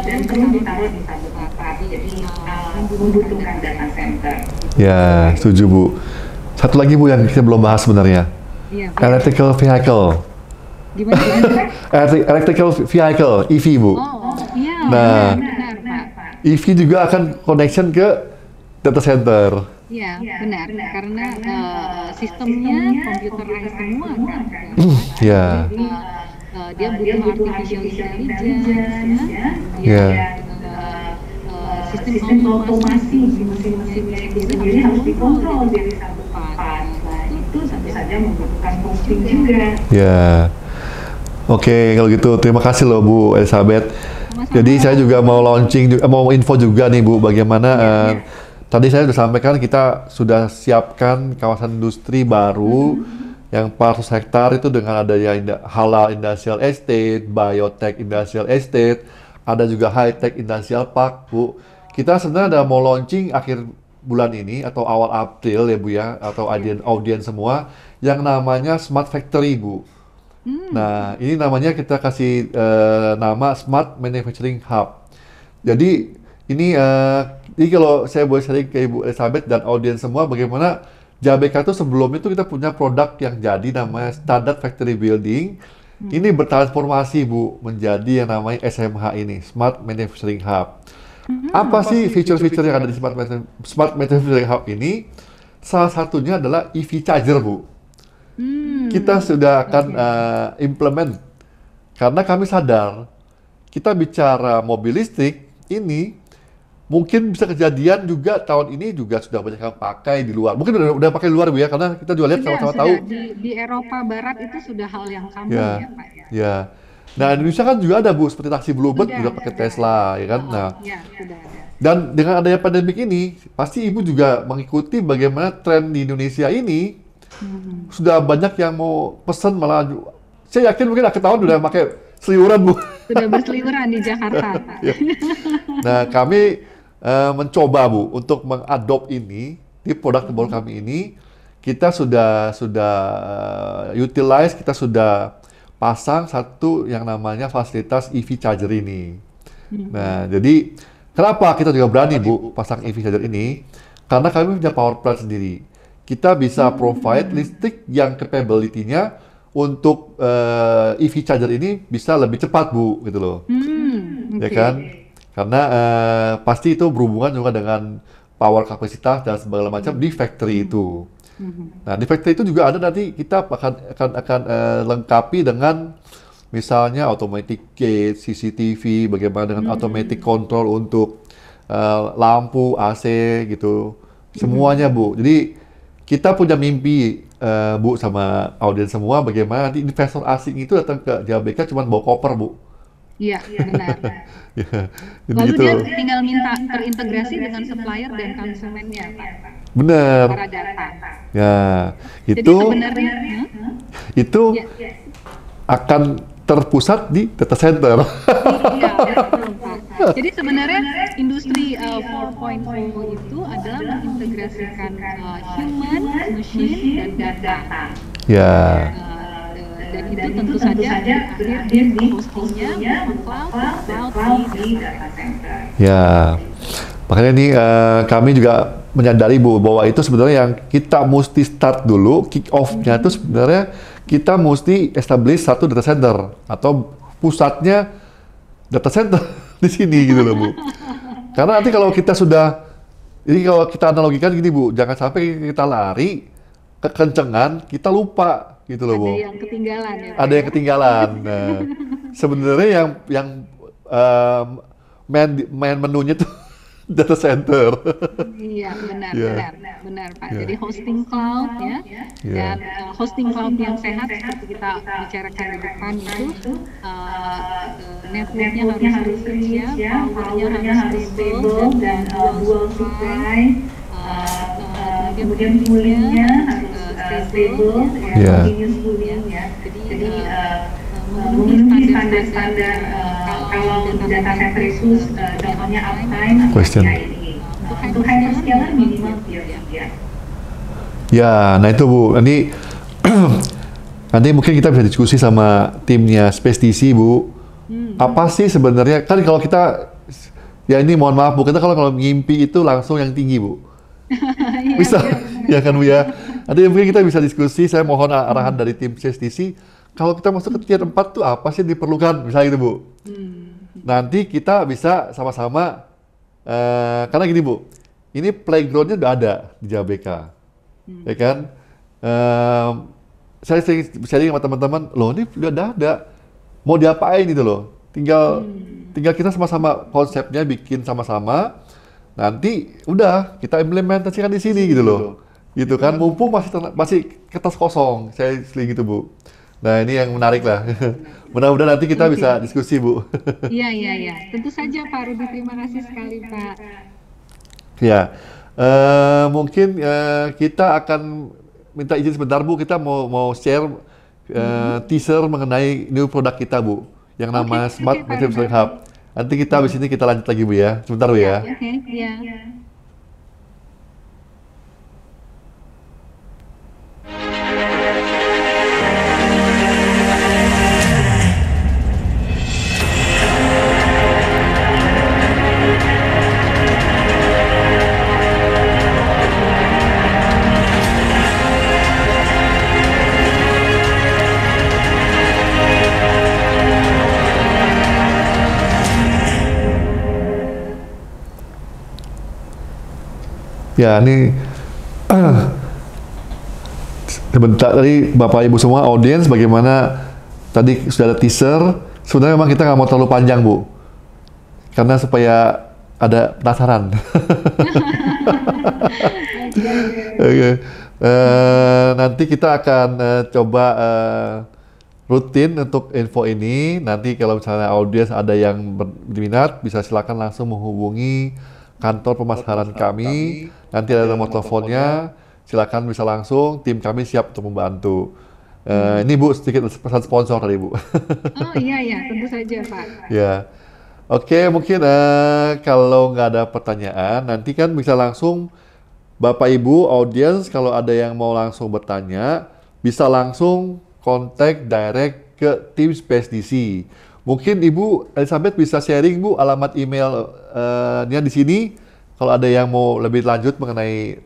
dan perlu ditaruh di satu tempat, jadi membutuhkan data center. Ya, setuju Bu. Satu lagi Bu yang kita belum bahas sebenarnya. Iya. Electrical vehicle. Gimana? Electrical vehicle, EV Bu. Iya. Nah, benar Pak. EV juga akan connection ke data center. Iya, benar. Karena sistemnya computerized semua kan. Iya. Dia butuh artificial intelligence ya. Sistem otomasi mesin-mesinnya itu sendiri harus dikontrol dari satu tempat. Itu tentu saja membutuhkan hosting juga. Ya. Oke, kalau gitu terima kasih loh Bu Elizabeth. Jadi saya juga mau launching, mau info juga nih Bu, bagaimana tadi saya sudah sampaikan kita sudah siapkan kawasan industri baru yang 400 hektar itu dengan adanya halal industrial estate, biotech industrial estate, ada juga high tech industrial park Bu. Kita sebenarnya mau launching akhir bulan ini atau awal April ya Bu ya, atau audiens semua yang namanya Smart Factory Bu. Nah ini namanya kita kasih nama Smart Manufacturing Hub. Jadi ini kalau saya boleh sharing ke Ibu Elizabeth dan audiens semua bagaimana JABK itu sebelum itu kita punya produk yang jadi namanya Standard Factory Building. Ini bertransformasi Bu menjadi yang namanya SMH ini, Smart Manufacturing Hub. Apa sih fitur-fitur yang ada di Smart Manufacturing Hub ini? Salah satunya adalah EV charger Bu. Kita sudah akan implement karena kami sadar kita bicara mobil listrik ini mungkin bisa kejadian juga tahun ini juga sudah banyak yang pakai di luar. Mungkin udah pakai di luar Bu ya, karena kita juga lihat sama-sama tahu. Di Eropa Barat itu sudah hal yang common ya Pak ya. Ya. Nah Indonesia kan juga ada Bu, seperti taksi Bluebird juga pakai Tesla ya kan. Nah, sudah ada. dan dengan adanya pandemik ini, pasti Ibu juga mengikuti bagaimana tren di Indonesia ini. Sudah banyak yang mau pesan malah. Saya yakin mungkin akhir tahun udah pakai seliuran Bu. Sudah berseliweran di Jakarta. Ya. Nah kami mencoba Bu untuk mengadop ini di produk terbaru kami ini. Kita sudah utilize, kita sudah pasang satu yang namanya fasilitas EV charger ini. Nah, jadi kenapa kita juga berani Bu pasang EV charger ini? Karena kami punya power plant sendiri. Kita bisa provide listrik yang capability-nya untuk EV charger ini bisa lebih cepat Bu, gitu loh. Ya kan? Karena pasti itu berhubungan juga dengan power kapasitas dan segala macam di factory itu. Nah di factory itu juga ada nanti kita akan lengkapi dengan misalnya automatic gate, CCTV, bagaimana dengan automatic control untuk lampu, AC gitu, semuanya Bu. Jadi kita punya mimpi Bu sama audiens semua bagaimana nanti investor asing itu datang ke JABK cuma bawa koper Bu. Iya, benar. Ya, jadi Lalu gitu. dia tinggal minta terintegrasi dengan supplier dan konsumennya, Pak. Bener. Para data. Ya, Jadi itu sebenarnya, itu ya, akan terpusat di data center. iya, betul, Pak. Jadi sebenarnya industri 4.0 itu adalah mengintegrasikan human, machine, dan data. Ya, Dan itu tentu saja berakhir di hostingnya cloud di data center. ya. Makanya ini kami juga menyadari Bu bahwa itu sebenarnya yang kita mesti start dulu, kick off-nya itu sebenarnya kita mesti establish satu data center atau pusatnya data center di sini gitu loh Bu. Karena nanti kalau kita sudah, jadi kalau kita analogikan gini Bu, jangan sampai kita lari kekencengan kita lupa gitu loh Bu. Ada yang ketinggalan ya, Pak. Ada yang ketinggalan. Nah, sebenarnya yang main menunya tuh data center. Iya, benar, Ya. benar, Pak. Ya. Jadi hosting cloud ya, Ya. dan hosting cloud yang sehat seperti kita bicarakan di depan itu, networknya harus tersedia, powernya harus stable dan dual supply, kemudian coolingnya harus stable, Ya. continuous cooling ya. Jadi memenuhi standar kalau data center itu contohnya uptime Question. untuk hyperscaler minimal ya. Ya, nah itu Bu. Nanti mungkin kita bisa diskusi sama timnya Space DC Bu. Apa sih sebenarnya? Kan kalau kita, ya ini mohon maaf Bu, kita kalau ngimpi itu langsung yang tinggi Bu. Bisa, ya kan Bu ya. Nanti mungkin kita bisa diskusi. Saya mohon arahan dari tim Space DC. Kalau kita masuk ke tier 4 tuh apa sih yang diperlukan? Misalnya gitu Bu. Nanti kita bisa sama-sama, karena gini Bu, ini playgroundnya udah ada di JABK, ya kan? Saya sering sharing sama teman-teman, loh ini udah ada, mau diapain gitu loh? Tinggal kita sama-sama konsepnya bikin sama-sama, nanti udah kita implementasikan di sini gitu loh, gitu kan? Mumpung masih kertas kosong, saya sering gitu Bu. Nah ini yang menarik lah. Mudah-mudahan nanti kita bisa diskusi Bu. Iya. Tentu saja Pak Rudi, terima kasih sekali Pak. Ya, mungkin kita akan minta izin sebentar Bu, kita mau share teaser mengenai new produk kita Bu, yang nama Smart Pak Manufacturing Rudi. Hub. Nanti kita habis ini kita lanjut lagi Bu ya, sebentar Bu ya. Oke, iya. Ya, ini sebentar tadi Bapak Ibu semua audiens, bagaimana tadi sudah ada teaser. Sebenarnya memang kita nggak mau terlalu panjang Bu, karena supaya ada penasaran. Oke. Nanti kita akan coba rutin untuk info ini. Nanti kalau misalnya audiens ada yang berminat, bisa silakan langsung menghubungi kantor pemasaran kami. Nanti ada nomor teleponnya, silakan bisa langsung. Tim kami siap untuk membantu. Ini Bu, sedikit pesan sponsor tadi Bu. Oh iya, tentu saja Pak. Ya, oke, mungkin kalau nggak ada pertanyaan, nanti kan bisa langsung Bapak Ibu audiens kalau ada yang mau langsung bertanya, bisa langsung kontak direct ke tim Space DC. Mungkin Ibu Elizabeth bisa sharing Bu alamat emailnya di sini. Kalau ada yang mau lebih lanjut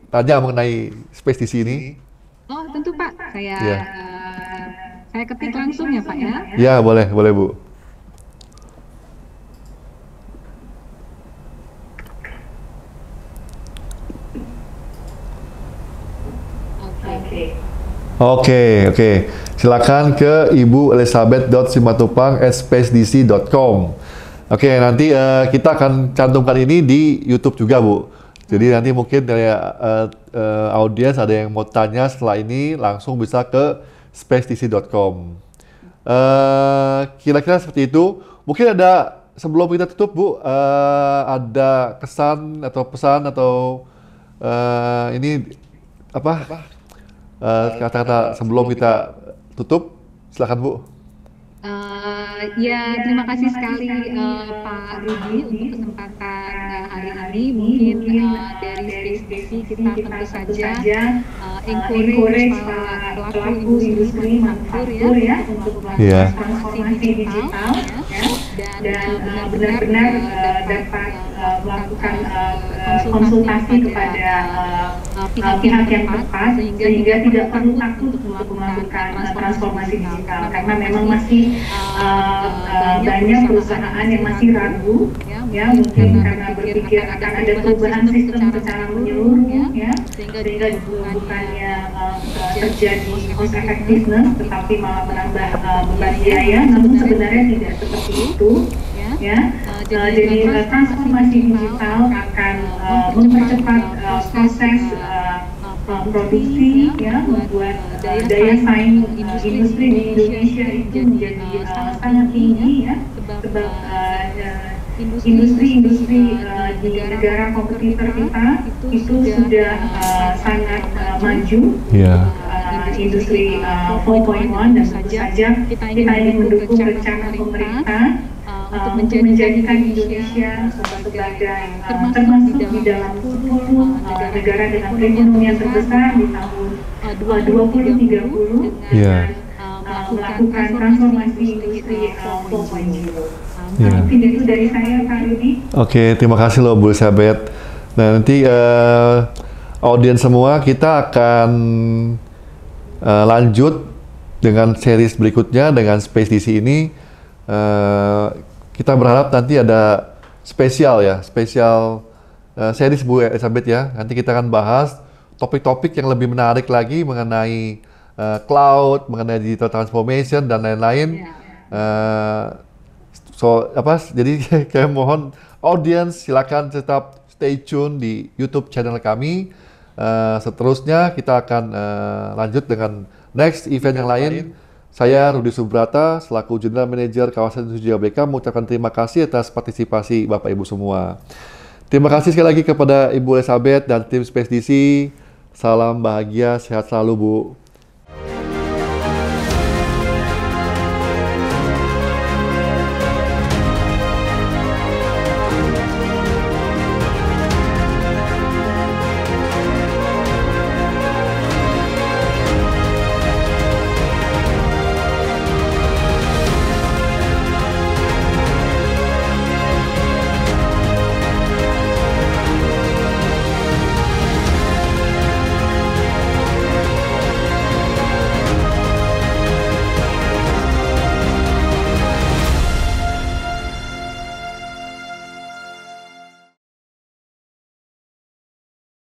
tanya mengenai Space DC ini. Oh tentu Pak, saya Ya. saya ketik langsung ya Pak ya. Ya, boleh Bu. Oke. Silakan ke Ibu Elizabeth.simatupang@spacedc.com. Oke, nanti kita akan cantumkan ini di YouTube juga, Bu. Jadi nanti mungkin dari audiens ada yang mau tanya setelah ini langsung bisa ke spacedc.com. Kira-kira seperti itu. Mungkin ada sebelum kita tutup, Bu, ada kesan atau pesan atau ini apa kata-kata sebelum kita tutup, silakan, Bu. Ya, terima kasih sekali Pak Rudi untuk kesempatan hari ini. Mungkin dari Space DC kita tentu saja encourage para pelaku industri manufaktur ya untuk melakukan transformasi digital dan benar-benar dapat melakukan konsultasi kepada pihak yang tepat sehingga tidak perlu takut untuk melakukan transformasi digital karena memang masih banyak perusahaan yang masih ragu ya mungkin karena berpikir akan ada perubahan sistem secara menyeluruh ya sehingga bukannya terjadi cost effectiveness tetapi malah menambah beban biaya, namun sebenarnya tidak seperti itu ya. Jadi transformasi digital akan mempercepat proses produksi ya, membuat daya saing industri di Indonesia itu menjadi sangat tinggi ya, sebab industri-industri di negara kompetitor kita itu sudah sangat maju. Industri 4.1 dan tentu saja kita ingin mendukung rencana pemerintah untuk menjadikan Indonesia sebagai termasuk di dalam 10 negara dengan perekonomian terbesar di tahun 2030 dengan melakukan transformasi industri 4.0. Mungkin itu dari saya, Pak Rudi. Oke, terima kasih loh Bu Elizabeth. Nah, nanti audiens semua kita akan lanjut dengan series berikutnya dengan Space DC ini. Kita berharap nanti ada spesial series Bu Elizabeth ya. Nanti kita akan bahas topik-topik yang lebih menarik lagi mengenai cloud, mengenai digital transformation dan lain-lain. Jadi saya mohon audiens silakan tetap stay tune di YouTube channel kami. Seterusnya kita akan lanjut dengan next event yang lain. Saya Rudi Subrata selaku General Manager kawasan industri ABK mengucapkan terima kasih atas partisipasi Bapak Ibu semua. Terima kasih sekali lagi kepada Ibu Elizabeth dan tim Space DC. Salam bahagia, sehat selalu Bu.